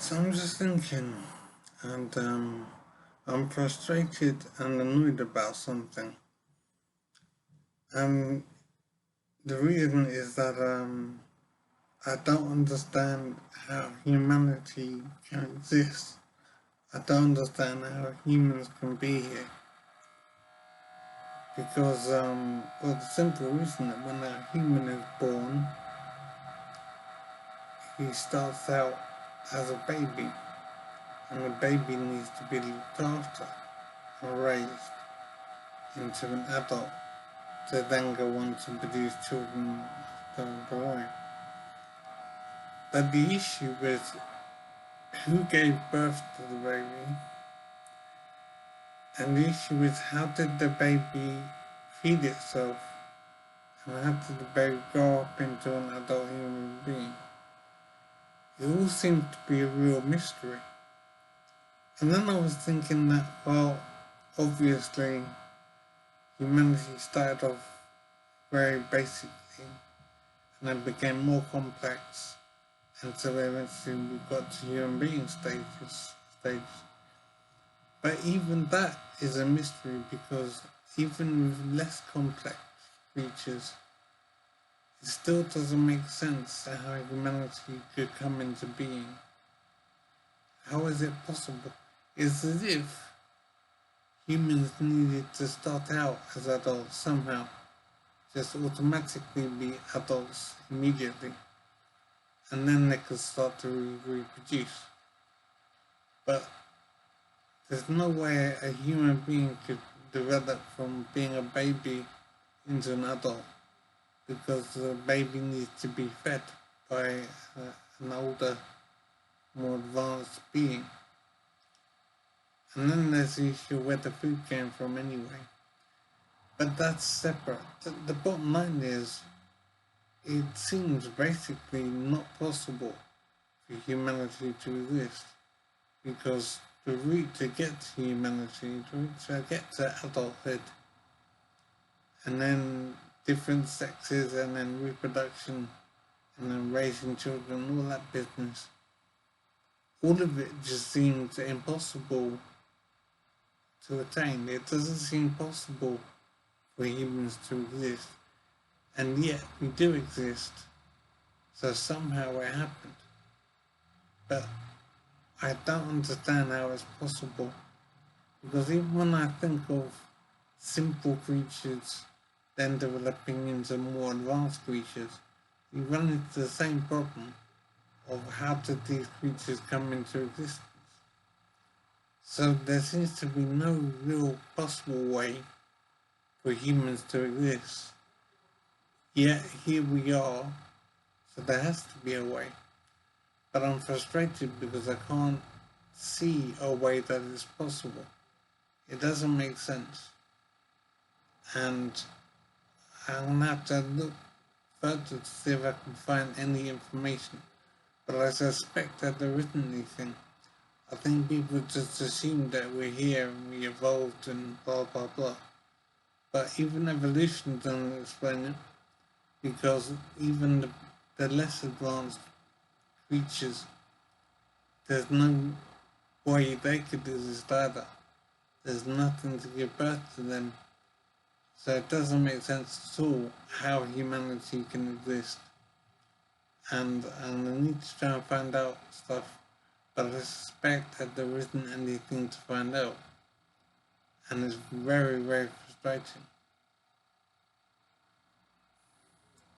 So I'm just thinking, and I'm frustrated and annoyed about something. And the reason is that I don't understand how humanity can exist. I don't understand how humans can be here. Because, for the simple reason that when a human is born, he starts out as a baby, and the baby needs to be looked after and raised into an adult to then go on to produce children down the line. But the issue is who gave birth to the baby, and the issue is how did the baby feed itself, and how did the baby grow up into an adult human being. It all seemed to be a real mystery. And then I was thinking that, well, obviously, humanity started off very basically, and then became more complex until eventually we got to human being stage. But even that is a mystery because even with less complex creatures, it still doesn't make sense how humanity could come into being. How is it possible? It's as if humans needed to start out as adults somehow, just automatically be adults immediately, and then they could start to reproduce. But there's no way a human being could develop from being a baby into an adult because the baby needs to be fed by an older, more advanced being. And then there's the issue where the food came from anyway. But that's separate. The bottom line is, it seems basically not possible for humanity to exist because the route to get to humanity, the route to get to adulthood, and then different sexes, and then reproduction, and then raising children, all that business, all of it just seems impossible to attain. It doesn't seem possible for humans to exist, and yet we do exist, so somehow it happened. But I don't understand how it's possible, because even when I think of simple creatures then developing into more advanced creatures, you run into the same problem of how did these creatures come into existence. So there seems to be no real possible way for humans to exist. Yet here we are, so there has to be a way. But I'm frustrated because I can't see a way that is possible. It doesn't make sense. And I'm gonna have to look further to see if I can find any information. But I suspect that there isn't anything. I think people just assume that we're here and we evolved and blah blah blah. But even evolution doesn't explain it, because even the less advanced creatures, there's no way they could exist either. There's nothing to give birth to them. So it doesn't make sense at all how humanity can exist. And I need to try and find out stuff, but I suspect that there isn't anything to find out. And it's very, very frustrating.